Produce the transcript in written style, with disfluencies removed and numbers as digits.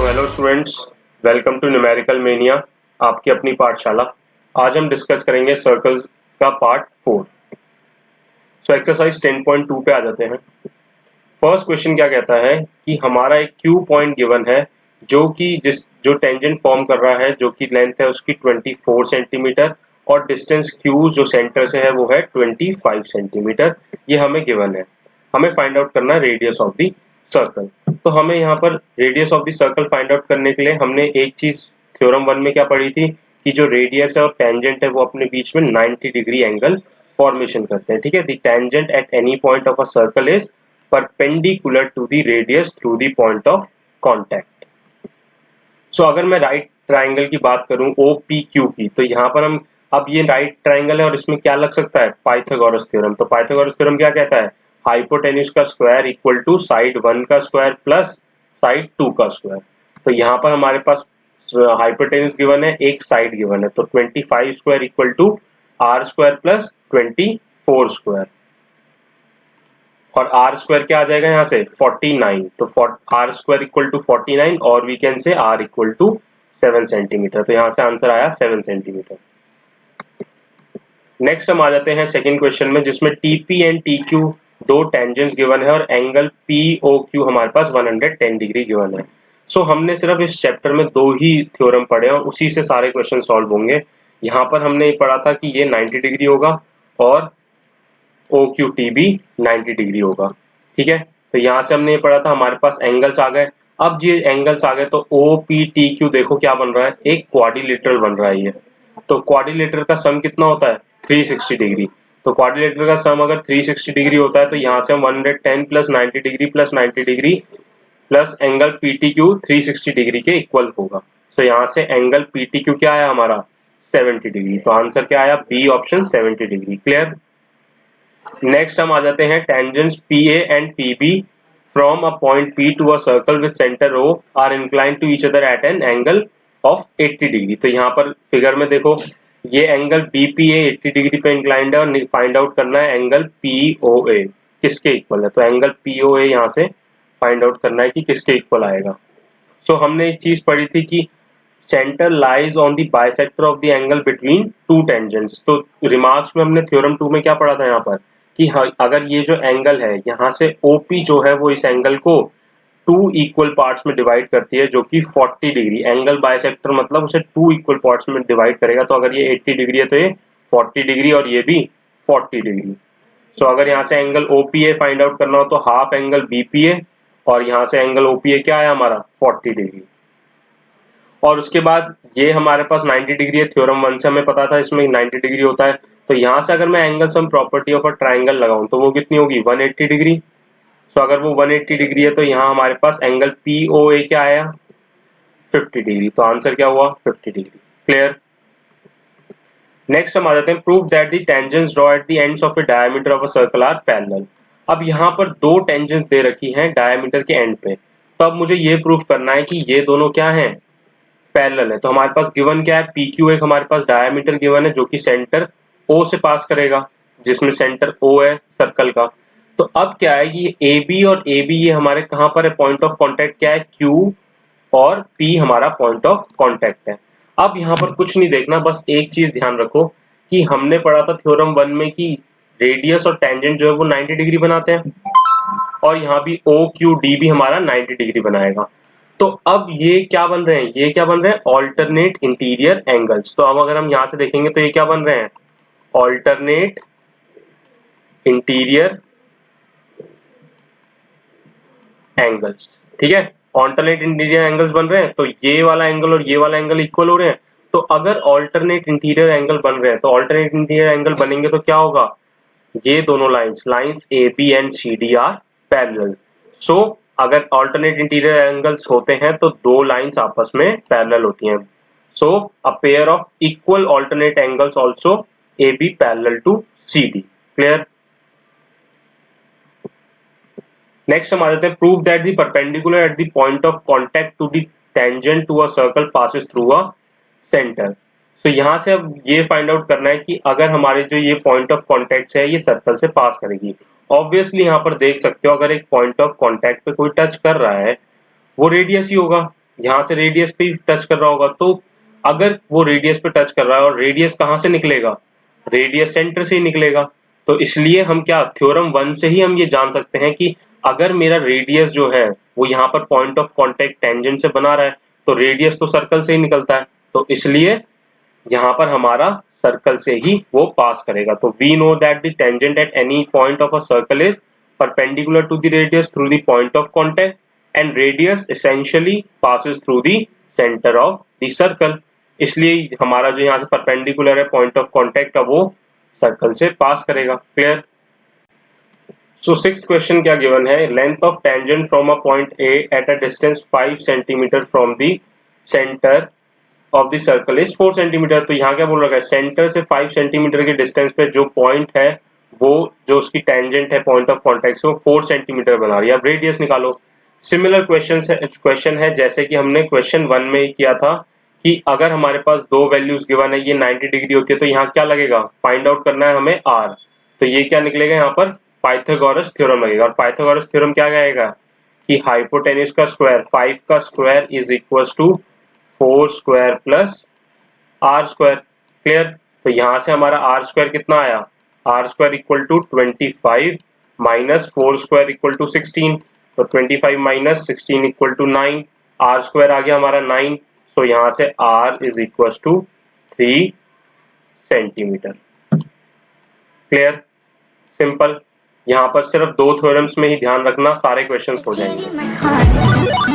Hello students, welcome to numerical mania, आपकी अपनी पाठशाला। आज हम डिस्कस करेंगे सर्कल्स का पार्ट 4। सो एक्सरसाइज 10.2 पे आ जाते हैं। फर्स्ट क्वेश्चन क्या कहता है कि हमारा एक क्यू पॉइंट गिवन है जो टेंजेंट फॉर्म कर रहा है, जो कि लेंथ है उसकी 24 सेंटीमीटर और डिस्टेंस क्यू जो सेंटर से है वो है 25 सेंटीमीटर। ये हमें गिवन है। हमें फाइंड आउट करना है रेडियस ऑफ द सर्कल। तो हमें यहाँ पर radius of the circle find out करने के लिए हमने एक चीज थ्योरम 1 में क्या पढ़ी थी कि जो रेडियस है और टेंजेंट है वो अपने बीच में 90 डिग्री एंगल फॉर्मेशन करते हैं। ठीक है, the tangent at any point of a circle is perpendicular to the radius through the point of contact. So अगर मैं राइट ट्राइंगल की बात करूं ओ पी क्यू की, तो यहाँ पर हम अब ये राइट ट्राइंगल है और इसमें क्या लग सकता है, पाइथागोरस थ्योरम। तो पाइथागोरस थ्योरम क्या कहता है, हाइपोटेन्यूज का स्क्वायर इक्वल टू साइड 1 का स्क्वायर प्लस साइड 2 का स्क्वायर। तो यहाँ पर हमारे पास हाइपोटेन्यूज गिवन है, एक साइड गिवन है, तो 25 square equal to R square plus 24 square. और आर स्क्वायर क्या आ जाएगा यहाँ से 49, तो आर स्क्वायर इक्वल टू 49 और we can say R equal to 7 centimetre. तो यहाँ से आंसर आया 7 सेंटीमीटर। नेक्स्ट हम आ जाते हैं सेकंड क्वेश्चन में, जिसमें टीपी एंड टी क्यू दो टेंजेंट्स गिवन है और एंगल पी ओ क्यू हमारे पास 110 डिग्री गिवन है। सो हमने सिर्फ इस चैप्टर में दो ही थ्योरम पढ़े और उसी से सारे क्वेश्चन सॉल्व होंगे। यहाँ पर हमने पढ़ा था कि ये 90 डिग्री होगा और ओ क्यू टी भी 90 डिग्री होगा। ठीक है, तो यहाँ से हमने ये पढ़ा था, हमारे पास एंगल्स आ गए। अब ये एंगल्स आ गए तो ओ पी टी क्यू देखो क्या बन रहा है, एक क्वाड्रिलेटरल बन रहा है ये। तो क्वाड्रिलेटरल का सम कितना होता है 360 डिग्री। तो क्वाड्रिलेटरल का सम अगर 360 डिग्री होता है तो यहाँ से हम 110 plus 90 degree plus 90 degree plus angle P T Q 360 degree के इक्वल होगा। तो यहाँ से एंगल पी टी क्यू क्या आया हमारा 70 डिग्री। तो आंसर क्या आया, B option 70 degree. Clear. Next हम आ जाते हैं tangents PA and PB from a point P to a circle with centre O are inclined to each other at an angle of 80 degree. तो यहाँ पर फिगर में देखो ये एंगल BPA 80 डिग्री पे इंक्लाइंड है और फाइंड आउट करना है एंगल POA किसके इक्वल है। तो एंगल POA यहाँ से फाइंड आउट करना है कि किसके इक्वल आएगा। सो हमने एक चीज पढ़ी थी कि centre lies on the bisector of the angle between two tangents. तो रिमार्क्स में हमने थ्योरम 2 में क्या पढ़ा था यहाँ पर कि अगर ये जो एंगल है यहाँ से OP जो है वो इस एंगल को टू इक्वल पार्ट्स में डिवाइड करती है, जो कि 40 डिग्री। एंगल बाइसेक्टर मतलब उसे टू इक्वल पार्ट्स में डिवाइड करेगा। तो अगर ये 80 डिग्री है तो ये 40 डिग्री और ये भी 40 डिग्री। सो अगर यहाँ से एंगल OPA फाइंड आउट करना हो तो हाफ एंगल BPA और यहाँ से एंगल OPA क्या है हमारा 40 डिग्री। और उसके बाद ये हमारे पास 90 डिग्री है, थ्योरम 1 से हमें पता था इसमें 90 डिग्री होता है। तो यहाँ से अगर मैं angle sum property of a triangle लगाऊं तो वो कितनी होगी 180 डिग्री। तो अगर वो 180 डिग्री है तो यहाँ हमारे पास एंगल POA क्या आया 50 डिग्री। तो आंसर क्या हुआ 50 डिग्री। क्लियर। नेक्स्ट हम आ जाते हैं, prove that the tangents draw at the ends of a diameter of a circle are parallel. अब यहाँ पर दो टेंजेंट्स दे रखी हैं डायमीटर के एंड पे। तो अब मुझे ये प्रूव करना है कि ये दोनों क्या हैं, पैरेलल है। तो हमारे पास गिवन क्या है, PQ एक हमारे पास डायमीटर गिवन है जो कि सेंटर O से पास करेगा, जिसमें सेंटर O है सर्कल का। तो अब क्या है कि AB और AB ये हमारे कहां पर है, पॉइंट ऑफ कांटेक्ट क्या है Q और P हमारा पॉइंट ऑफ कांटेक्ट है। अब यहाँ पर कुछ नहीं देखना, बस एक चीज ध्यान रखो कि हमने पढ़ा था थ्योरम 1 में कि रेडियस और टेंजेंट जो है वो 90 डिग्री बनाते हैं और यहाँ भी OQD भी हमारा 90 डिग्री बनाएगा। तो अब ये क्या बन रहे हैं, ये क्या बन रहे हैं ऑल्टरनेट इंटीरियर एंगल्स। तो अब अगर हम यहाँ से देखेंगे तो ये क्या बन रहे हैं ऑल्टरनेट इंटीरियर एंगल्स। ठीक है, ऑल्टरनेट इंटीरियर एंगल्स बन रहे हैं तो ये वाला एंगल और ये वाला एंगल इक्वल हो रहे हैं। तो अगर ऑल्टरनेट इंटीरियर एंगल बन रहे हैं तो ऑल्टरनेट इंटीरियर एंगल बनेंगे तो क्या होगा, ये दोनों lines AB and CD are parallel. So अगर ऑल्टरनेट इंटीरियर एंगल्स होते हैं तो दो लाइंस आपस में पैरेलल होती हैं। So a pair of equal alternate angles also AB parallel to CD। Clear. Next हम आ जाते हैं, prove that the perpendicular at the point of contact to the tangent to a circle passes through a centre. तो यहाँ से अब ये find out करना है कि अगर हमारे जो ये पॉइंट ऑफ कांटेक्ट है ये सर्कल से पास करेगी। ऑब्वियसली यहाँ पर देख सकते हो अगर एक पॉइंट ऑफ कांटेक्ट पे कोई टच कर रहा है वो रेडियस ही होगा। यहाँ से रेडियस पे टच कर रहा होगा, तो अगर वो रेडियस पे टच कर रहा है और रेडियस कहाँ से निकलेगा, रेडियस सेंटर से ही निकलेगा। तो इसलिए हम क्या थ्योरम 1 से ही हम ये जान सकते हैं कि अगर मेरा रेडियस जो है वो यहाँ पर पॉइंट ऑफ कांटेक्ट टेंजेंट से बना रहा है, तो रेडियस तो सर्कल से ही निकलता है, तो इसलिए यहाँ पर हमारा सर्कल से ही वो पास करेगा। तो we know that the tangent at any point of a circle is perpendicular to the radius through the point of contact and radius essentially passes through the centre of the circle. इसलिए हमारा जो यहाँ से perpendicular है point of contact का, वो circle से पास करेगा। क्लियर? सो सिक्स्थ क्वेश्चन क्या गिवन है, length of tangent from a point A at a distance 5 centimetre from the centre of the circle is 4 centimetre. तो यहाँ क्या बोल रखा है, सेंटर से 5 सेंटीमीटर के डिस्टेंस पे जो पॉइंट है वो जो उसकी टेंजेंट है पॉइंट ऑफ कांटेक्ट से वो 4 सेंटीमीटर बना रही है। अब रेडियस निकालो। सिमिलर क्वेश्चन है जैसे कि हमने क्वेश्चन 1 में ही किया था कि अगर हमारे पास दो वैल्यूज गिवन है, ये 90 डिग्री होती है, तो यहाँ क्या लगेगा, फाइंड आउट करना है हमें आर। तो ये क्या निकलेगा, यहाँ पर पाइथागोरस थ्योरम लगेगा। और पाइथागोरस थ्योरम क्या कहेगा कि हाइपोटेन्यूज का स्क्वायर 5 का square is equal to 4 square plus R square. Clear? तो यहां से हमारा आर स्क्वायर कितना आया, R square equal to 25 minus 4 square equal to 16। तो 25 minus 16 equal to 9, R square आ गया हमारा 9। सो यहां से R is equal to 3 centimetre. Clear? Simple. यहाँ पर सिर्फ दो थ्योरम्स में ही ध्यान रखना, सारे क्वेश्चंस हो जाएंगे।